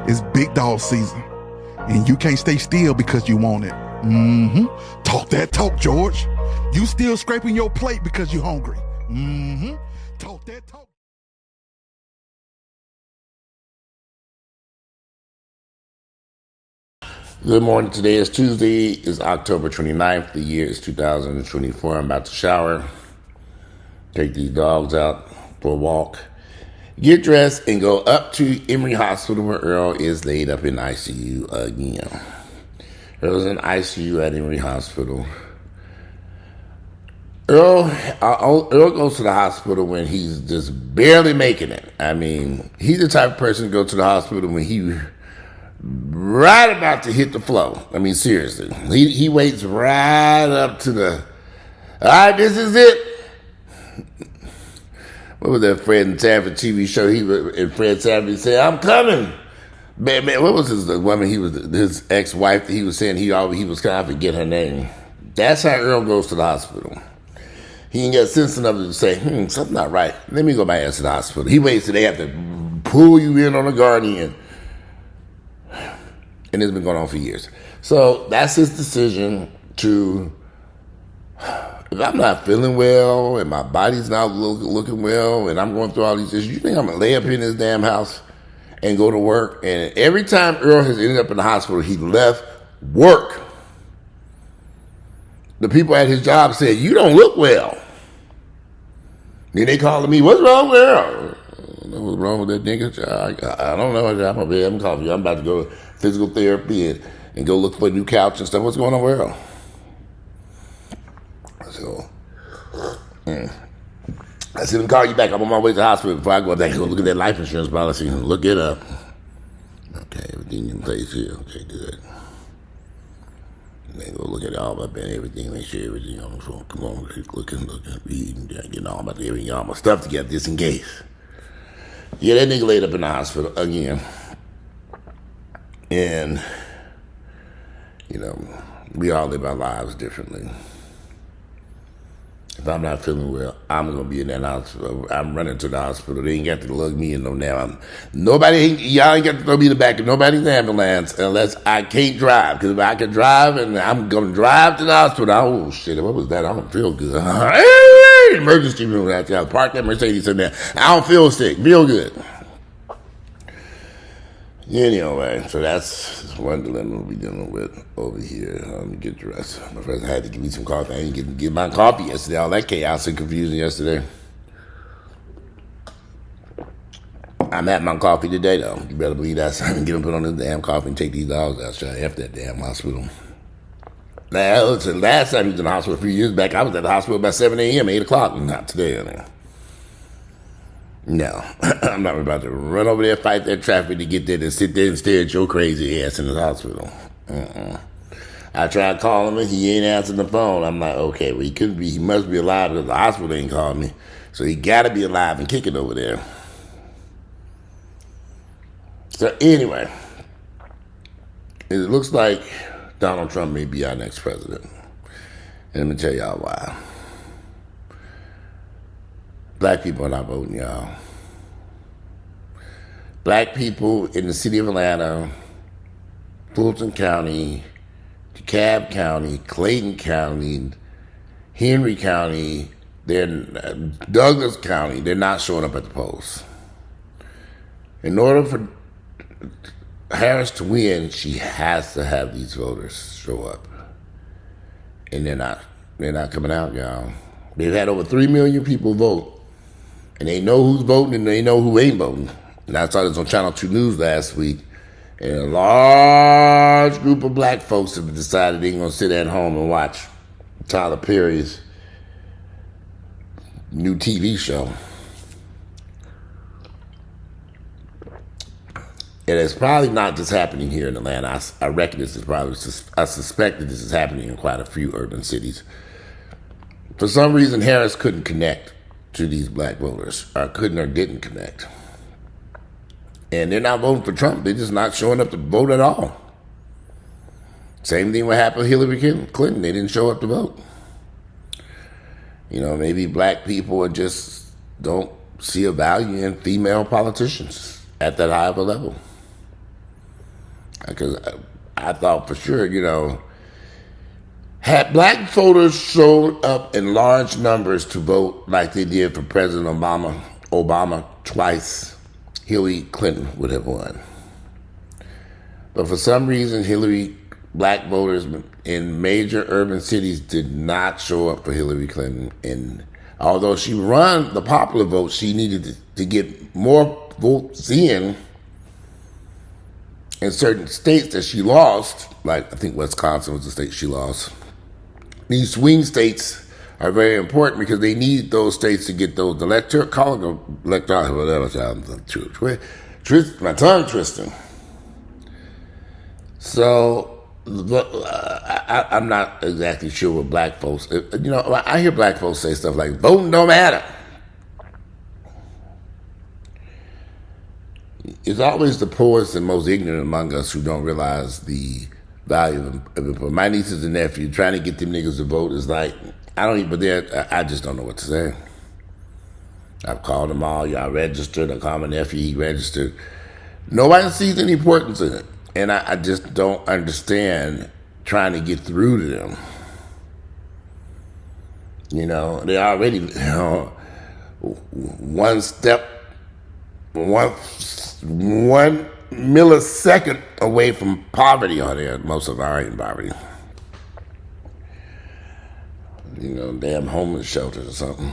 It's big dog season, and you can't stay still because you want it. Talk that talk, George. You still scraping your plate because you hungry. Talk that talk. Good morning. Today is Tuesday. It's October 29th. The year is 2024. I'm about to shower, take these dogs out for a walk, get dressed, and go up to Emory Hospital where Earl is laid up in ICU again. Earl's in ICU at Emory Hospital. Earl goes to the hospital when he's just barely making it. I mean, he's the type of person to go to the hospital when he right about to hit the flow. I mean, seriously. He waits right up to the, all right, this is it. What was that Fred Sanford TV show? Fred Sanford said, I'm coming. Man, what was the woman his ex-wife that he was saying he was kind of forget her name. That's how Earl goes to the hospital. He ain't got sense enough to say, something's not right. Let me go my ass to the hospital. He waits till they have to pull you in on a guardian. And it's been going on for years. So that's his decision to, if I'm not feeling well and my body's not looking well and I'm going through all these issues, you think I'm going to lay up in this damn house and go to work? And every time Earl has ended up in the hospital, he left work. The people at his job said, you don't look well. Then they calling me, what's wrong with Earl? I don't know what's wrong with that nigga. I don't know. I'm going to be having coffee. I'm about to go to physical therapy and go look for a new couch and stuff. What's going on with Earl? So, I said, let me call you back. I'm on my way to the hospital before I go back and go look at that life insurance policy and look it up. Okay, everything in place here. Okay, good. And then go look at all my bed, everything, make sure everything on the phone. Come on, looking, reading, getting all my stuff together just in case. Yeah, that nigga laid up in the hospital again. And, we all live our lives differently. If I'm not feeling well, I'm going to be in that hospital. I'm running to the hospital. They ain't got to lug me in no now. Y'all ain't got to throw me in the back of nobody's ambulance unless I can't drive. Because if I can drive and I'm going to drive to the hospital, oh shit, what was that? I don't feel good. Emergency room out there. Park that Mercedes in there. I don't feel sick. Feel good. Anyway, so that's one dilemma we're dealing with over here. Let me get dressed. My friend had to give me some coffee. I didn't get my coffee yesterday. All that chaos and confusion yesterday. I'm at my coffee today, though. You better believe that. I'm going to put on this damn coffee and take these dogs out. Try to F that damn hospital. Last time he was in the hospital a few years back, I was at the hospital about 7 a.m., 8 o'clock. Not today, I mean. No, I'm not about to run over there, fight that traffic to get there to sit there and stare at your crazy ass in the hospital. I tried calling him, he ain't answering the phone. I'm like, okay, well, he must be alive because the hospital ain't called me. So he gotta be alive and kicking over there. So anyway, it looks like Donald Trump may be our next president. And let me tell y'all why. Black people are not voting, y'all. Black people in the city of Atlanta, Fulton County, DeKalb County, Clayton County, Henry County, Douglas County, they're not showing up at the polls. In order for Harris to win, she has to have these voters show up. And they're not coming out, y'all. They've had over 3 million people vote. And they know who's voting and they know who ain't voting. And I saw this on Channel 2 News last week. And a large group of black folks have decided they're going to sit at home and watch Tyler Perry's new TV show. And it's probably not just happening here in Atlanta. I reckon this is I suspect that this is happening in quite a few urban cities. For some reason, Harris couldn't connect to these black voters, or couldn't or didn't connect. And they're not voting for Trump. They're just not showing up to vote at all. Same thing what happened with Hillary Clinton. They didn't show up to vote. Maybe black people just don't see a value in female politicians at that high of a level. Because I thought for sure, had black voters showed up in large numbers to vote like they did for President Obama twice, Hillary Clinton would have won. But for some reason, black voters in major urban cities did not show up for Hillary Clinton. And although she won the popular vote, she needed to get more votes in certain states that she lost. Like, I think Wisconsin was the state she lost. These swing states are very important because they need those states to get those electoral, my tongue twisting. So, I'm not exactly sure what black folks, I hear black folks say stuff like, voting don't matter. It's always the poorest and most ignorant among us who don't realize the value of it. My nieces and nephews, trying to get them niggas to vote is like, I just don't know what to say. I've called them all, y'all registered. I called my nephew, he registered. Nobody sees any importance in it. And I just don't understand trying to get through to them. They already, one millisecond away from poverty on there. Most of our in poverty. Damn homeless shelters or something.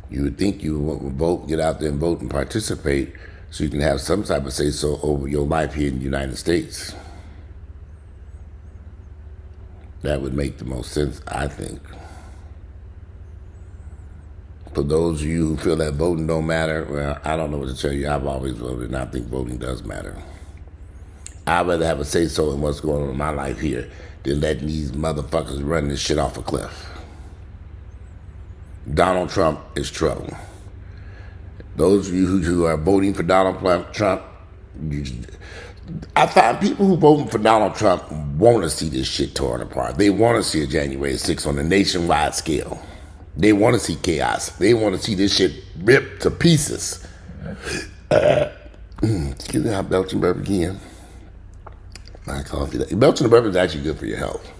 You would think you would vote, get out there and vote and participate so you can have some type of say-so over your life here in the United States. That would make the most sense, I think. For those of you who feel that voting don't matter, well, I don't know what to tell you. I've always voted, and I think voting does matter. I'd rather have a say-so in what's going on in my life here than letting these motherfuckers run this shit off a cliff. Donald Trump is trouble. Those of you who are voting for Donald Trump, I find people who voting for Donald Trump want to see this shit torn apart. They want to see a January 6th on a nationwide scale. They want to see chaos. They want to see this shit ripped to pieces. Excuse me, I'm belching burp again. My coffee. Belching and burp is actually good for your health.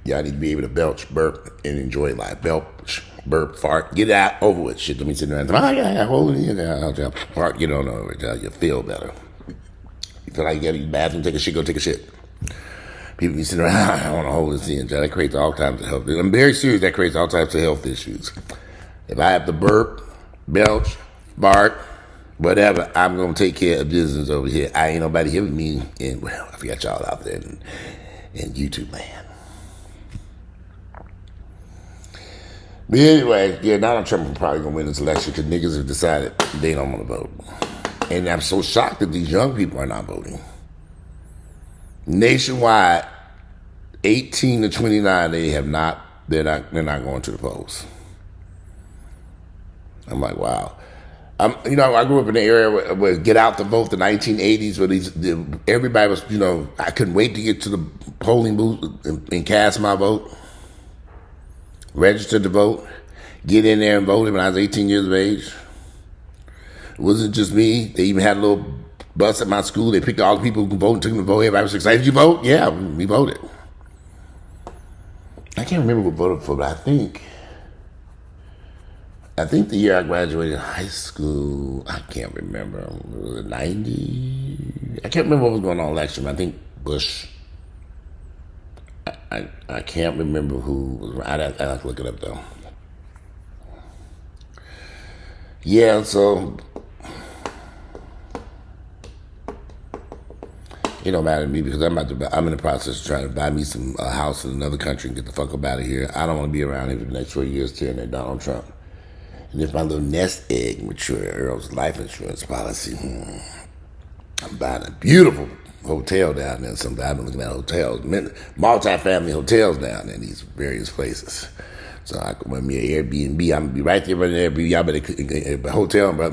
Y'all need to be able to belch, burp, and enjoy life. Belch, burp, fart, get it out, over with shit. Don't be sitting around, hold it in, I'll fart, get on over it, you feel better. You feel like you gotta use the bathroom, take a shit, go take a shit. People be sitting around, I want to hold this in. That creates all types of health. I'm very serious, that creates all types of health issues. If I have to burp, belch, fart, whatever, I'm going to take care of business over here. I ain't nobody here with me. And, well, I forgot y'all out there in YouTube land. But anyway, yeah, Donald Trump is probably going to win this election because niggas have decided they don't want to vote. And I'm so shocked that these young people are not voting. Nationwide, 18 to 29, they're not going to the polls. I'm like, wow. I grew up in the area where get out to vote, the 1980s, where everybody was, I couldn't wait to get to the polling booth and cast my vote. Registered to vote, get in there and vote when I was 18 years of age. It wasn't just me. They even had a little bus at my school. They picked all the people who could vote and took them to vote. Everybody was excited. Did you vote? Yeah, we voted. I can't remember what I voted for, but I think the year I graduated high school, I can't remember. Was it 90? I can't remember what was going on in election. I think Bush. I can't remember who was. I'd have to look it up though. Yeah, so it don't matter to me because I'm in the process of trying to buy me some house in another country and get the fuck up out of here. I don't want to be around here for the next 4 years tearing that Donald Trump. And if my little nest egg mature, Earl's life insurance policy, I'm buying a beautiful hotel down there. I've been looking at hotels, multi-family hotels down there in these various places. So I can run me an Airbnb. I'm gonna be right there running an Airbnb. Y'all better hotel, but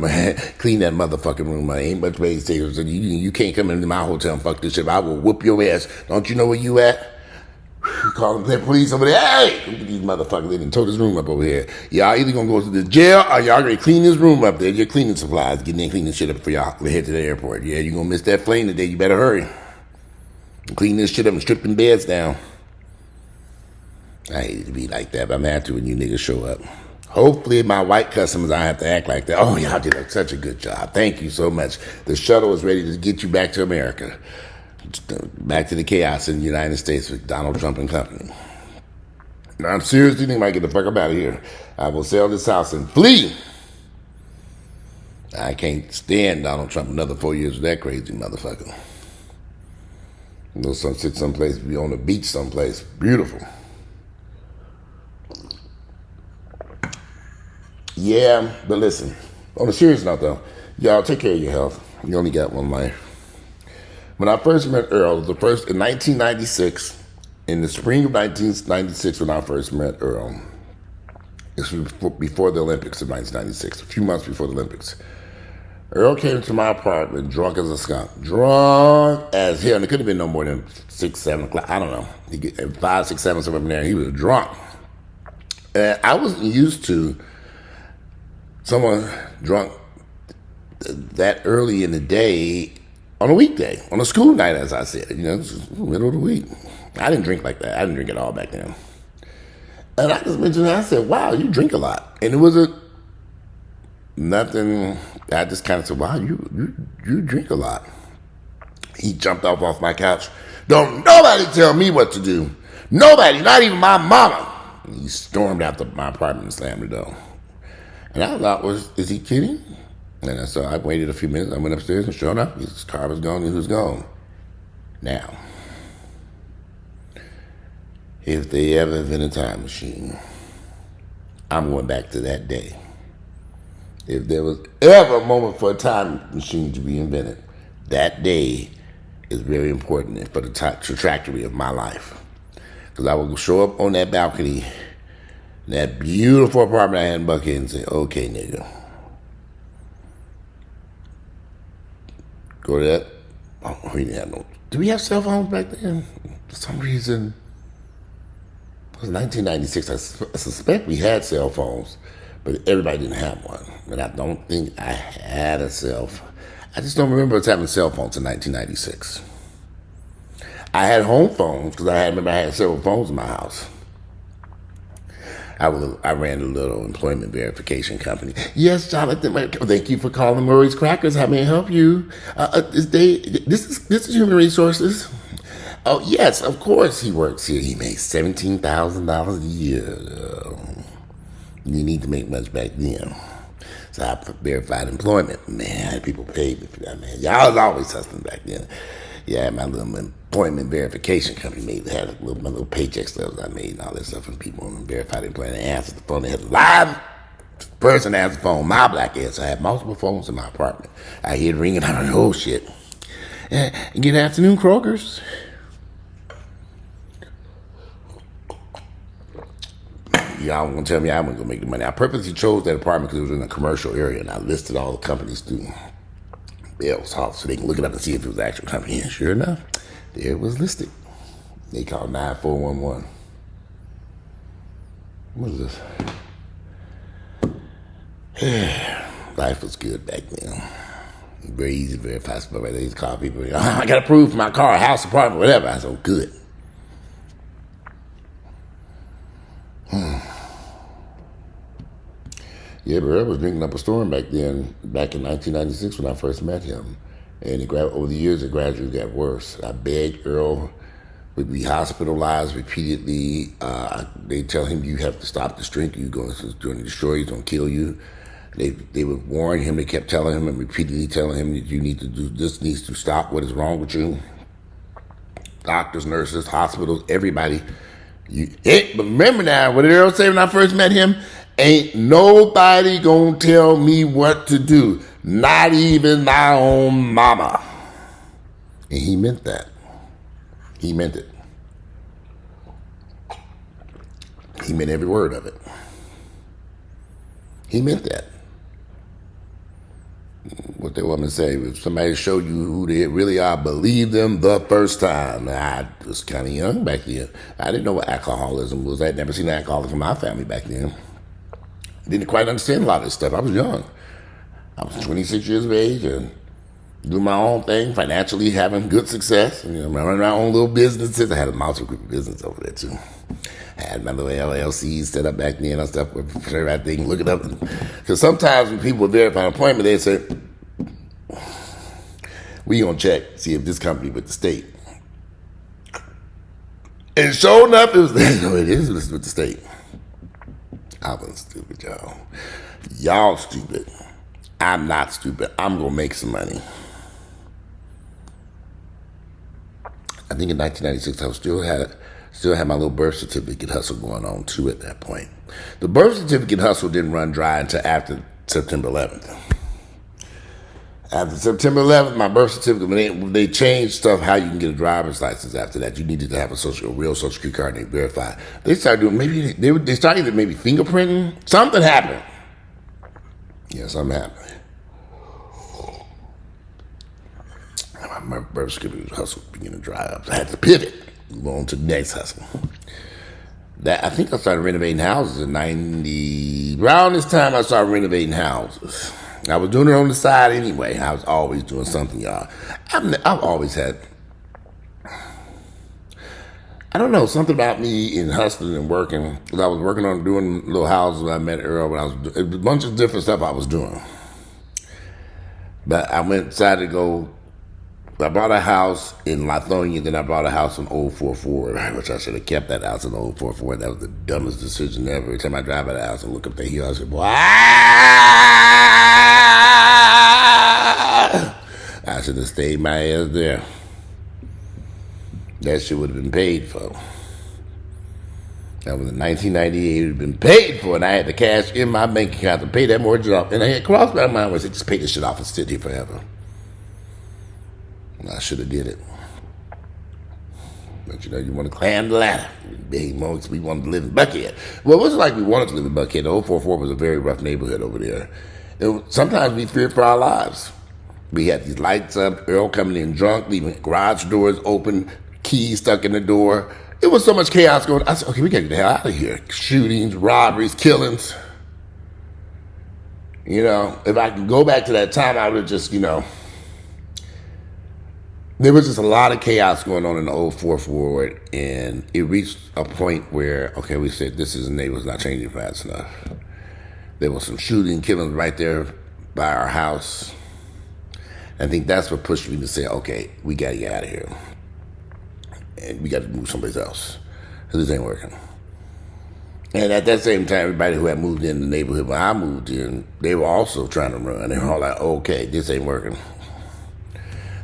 clean that motherfucking room. I ain't much place to take. You can't come into my hotel and fuck this shit. I will whoop your ass. Don't you know where you at? Whew. Calling the police over there. Hey, look at these motherfuckers. They done tore this room up over here. Y'all either gonna go to the jail or y'all gonna clean this room up there. Your cleaning supplies. Getting in cleaning shit up for y'all. We head to the airport. Yeah, you gonna miss that plane today. You better hurry. Clean this shit up and strip them beds down. I hate it to be like that, but I'm happy when you niggas show up. Hopefully my white customers, I have to act like that. Oh, y'all did such a good job. Thank you so much. The shuttle is ready to get you back to America. Back to the chaos in the United States with Donald Trump and company. Now, I'm seriously thinking I get the fuck up out of here. I will sell this house and flee. I can't stand Donald Trump another 4 years with that crazy motherfucker. Go sit someplace, be on the beach someplace. Beautiful. Yeah, but listen, on a serious note though, y'all take care of your health. You only got one life. When I first met Earl, in 1996, in the spring of 1996 when I first met Earl, this was before the Olympics of 1996, a few months before the Olympics. Earl came to my apartment drunk as a skunk. Drunk as hell. And it could have been no more than 6, 7 o'clock. I don't know. He get 5, 6, 7, somewhere from there. He was drunk. And I wasn't used to someone drunk that early in the day on a weekday, on a school night, as I said. You know, it was the middle of the week. I didn't drink like that. I didn't drink at all back then. And I just mentioned that. I said, wow, you drink a lot. And it wasn't nothing. I just kind of said, wow, you drink a lot. He jumped off my couch. Don't nobody tell me what to do. Nobody, not even my mama. And he stormed out my apartment and slammed the door. And I thought, is he kidding? And so I waited a few minutes. I went upstairs and sure enough, his car was gone and he was gone. Now, if they ever invent a time machine, I'm going back to that day. If there was ever a moment for a time machine to be invented, that day is very important for the trajectory of my life. Because I will show up on that balcony, that beautiful apartment I had in Buckhead, and say, okay, nigga, go to that. Oh, we didn't have no. Did we have cell phones back then? For some reason, it was 1996. I suspect we had cell phones, but everybody didn't have one. And I don't think I had a cell phone. I just don't remember us having cell phones in 1996. I had home phones because I remember I had several phones in my house. I ran a little employment verification company. Yes, Jonathan, thank you for calling Murray's Crackers. How may I help you? This is Human Resources. Oh, yes, of course he works here. He makes $17,000 a year. You need to make much back then. So I verified employment. Man, people paid me for that, man. Y'all was always hustling back then. Yeah, my little employment verification company had my little paycheck stubs I made and all that stuff from people on verified employment. They answered the phone. They had a live person answer the phone, my black ass. I had multiple phones in my apartment. I hear it ringing. I don't know, oh shit. Good afternoon, Kroger's. Y'all gonna tell me I wasn't gonna make the money. I purposely chose that apartment because it was in a commercial area, and I listed all the companies through Bell's House so they can look it up and see if it was an actual company. And sure enough, there it was listed. They called 9411. What is this? Life was good back then. Very easy, very fast. But they used to call people, I got approved for my car, house, apartment, whatever. I said, oh, good. Yeah, but I was drinking up a storm back then, back in 1996 when I first met him. And over the years, it gradually got worse. I begged Earl, would be hospitalized repeatedly. They tell him, you have to stop this drink. You're going to destroy you, it's going to kill you. They would warn him. They kept telling him and repeatedly telling him that you need to do this, needs to stop. What is wrong with you? Doctors, nurses, hospitals, everybody. But remember now, what did Earl say when I first met him? Ain't nobody gonna tell me what to do, not even my own mama. And he meant that. He meant it. He meant every word of it. He meant that. what they woman say, if somebody showed you who they really are, believe them the first time. I was kind of young back then. I didn't know what alcoholism was. I had never seen an alcoholic in my family back then. Didn't quite understand a lot of this stuff. I was young. I was 26 years of age and doing my own thing, financially having good success. And, running my own little businesses. I had a multiple group business over there too. I had my little LLCs set up back then and stuff. I think, look it up. Because sometimes when people verify an appointment, they say, we gonna check, see if this company with the state. And sure enough, it is with the state. I wasn't stupid, y'all. Y'all stupid. I'm not stupid. I'm gonna make some money. I think in 1996, I still had my little birth certificate hustle going on too at that point. The birth certificate hustle didn't run dry until after September 11th. After September 11th, my birth certificate, when they changed stuff, how you can get a driver's license after that, you needed to have a real social security card and they verified. They started doing, they started maybe fingerprinting. Something happened. Yeah, something happened. My birth certificate hustle began to dry up. So I had to pivot, move on to the next hustle. I think I started renovating houses in 90. Around this time, I started renovating houses. I was doing it on the side anyway. I was always doing something, y'all. I've always had, I don't know, something about me in hustling and working. Because I was working on doing little houses when I met Earl. It was a bunch of different stuff I was doing. But I decided to go. I bought a house in Lithonia, then I bought a house in Old 44, which I should have kept that house in Old 44. That was the dumbest decision ever. Every time I drive by the house and look up the hill, I said, boy, I should have stayed my ass there. That shit would have been paid for. That was in 1998. It would have been paid for, and I had the cash in my bank account to pay that mortgage off. And I had crossed my mind was, just pay this shit off and sit here forever. I should have did it. But you want to climb the ladder. We wanted to live in Buckhead. Well, it wasn't like we wanted to live in Buckhead. The 044 was a very rough neighborhood over there. Sometimes we feared for our lives. We had these lights up, Earl coming in drunk, leaving garage doors open, keys stuck in the door. It was so much chaos going on. I said, okay, we got to get the hell out of here. Shootings, robberies, killings. If I could go back to that time, I would have just, there was just a lot of chaos going on in the old Fourth Ward, and it reached a point where, okay, we said, this is a neighborhood not changing fast enough. There was some shooting, killings right there by our house. I think that's what pushed me to say, okay, we got to get out of here. And we got to move someplace else, because this ain't working. And at that same time, everybody who had moved in the neighborhood when I moved in, they were also trying to run. They were all like, okay, this ain't working.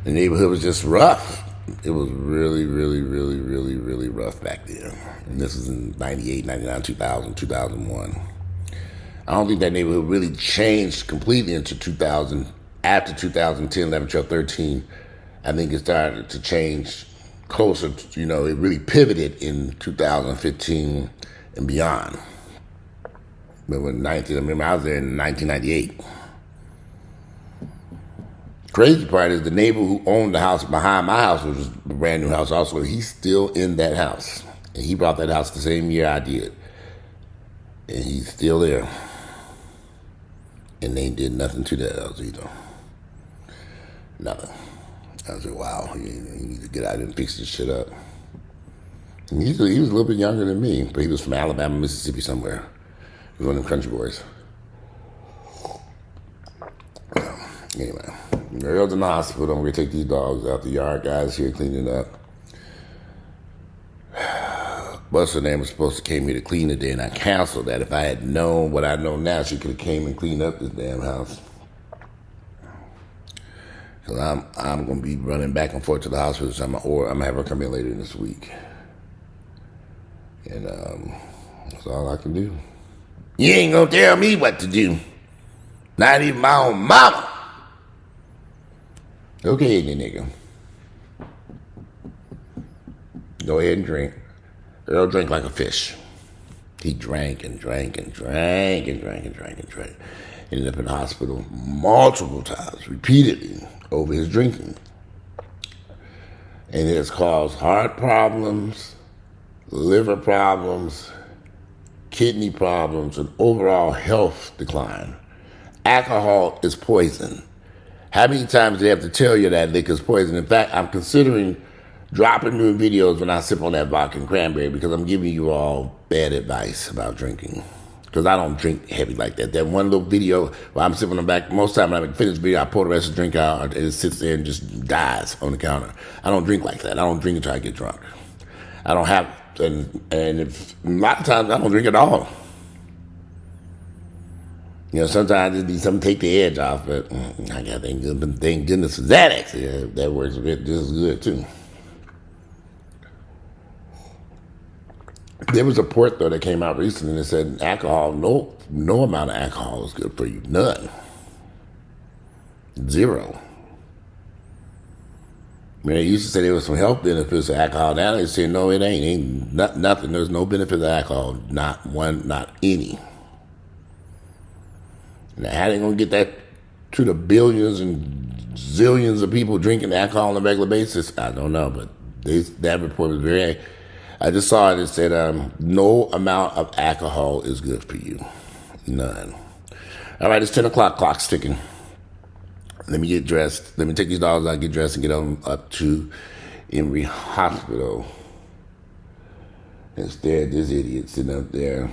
The neighborhood was just rough. It was really, really, really, really, really rough back then. And this was in 98, 99, 2000, 2001. I don't think that neighborhood really changed completely into 2000. After 2010, 11, 12, 13, I think it started to change closer to, it really pivoted in 2015 and beyond. But I remember I was there in 1998. Crazy part is the neighbor who owned the house behind my house, which was a brand new house also, he's still in that house. And he bought that house the same year I did. And he's still there. And they did nothing to that house either. Nothing. I said, wow, you need to get out and fix this shit up. And he was a little bit younger than me, but he was from Alabama, Mississippi somewhere. He was one of them country boys. Anyway, Earl's in the hospital. I'm going to take these dogs out the yard. Guys here cleaning up. What's her name was supposed to came here to clean today, and I canceled that. If I had known what I know now, she could have came and cleaned up this damn house. Because I'm going to be running back and forth to the hospital, so I'm going to have her come in later this week. And that's all I can do. You ain't going to tell me what to do. Not even my own mama. Okay, then, nigga. Go ahead and drink. Earl drank like a fish. He drank and drank and drank and drank and drank and drank. Ended up in the hospital multiple times, repeatedly, over his drinking. And it has caused heart problems, liver problems, kidney problems, and overall health decline. Alcohol is poison. How many times do they have to tell you that liquor is poison? In fact, I'm considering dropping new videos when I sip on that vodka and cranberry because I'm giving you all bad advice about drinking. Because I don't drink heavy like that. That one little video where I'm sipping on the back, most time when I finish the video, I pour the rest of the drink out and it sits there and just dies on the counter. I don't drink like that. I don't drink until I get drunk. I don't have, and if, a lot of times I don't drink at all. You know, sometimes I just need something to take the edge off, but I got thank goodness for Xanax. Yeah, that works a bit just as good too. There was a report though that came out recently that said alcohol, no amount of alcohol is good for you. None. Zero. I mean, they used to say there was some health benefits of alcohol. Now they say no, it ain't nothing. There's no benefit of alcohol. Not one, not any. Now, how they gonna get that to the billions and zillions of people drinking alcohol on a regular basis? I don't know, but that report was very. I just saw it. It said no amount of alcohol is good for you. None. All right, it's 10 o'clock. Clock's ticking. Let me get dressed. Let me take these dollars out, get dressed, and get on up to Emory Hospital. Instead, this idiot sitting up there,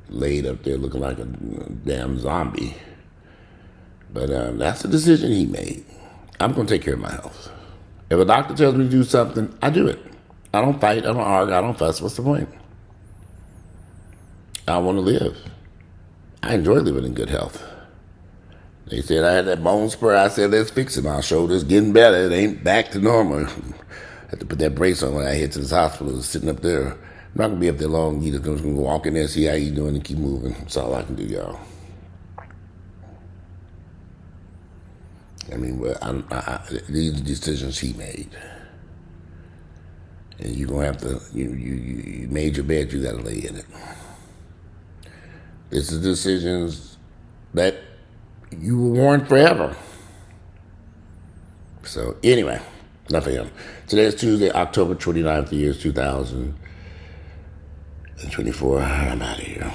laid up there looking like a damn zombie. But that's the decision he made. I'm going to take care of my health. If a doctor tells me to do something, I do it. I don't fight, I don't argue, I don't fuss. What's the point? I want to live. I enjoy living in good health. They said I had that bone spur. I said, let's fix it. My shoulder's getting better. It ain't back to normal. I had to put that brace on when I hit to this hospital. Sitting up there. I'm not going to be up there long either. I'm just going to walk in there, see how you doing, and keep moving. That's all I can do, y'all. I mean, these are decisions he made. And you're going to have to, you made your bed, you got to lay in it. This is decisions that you were warned forever. So anyway, enough of him. Today is Tuesday, October 29th, the year 2024. I'm out of here.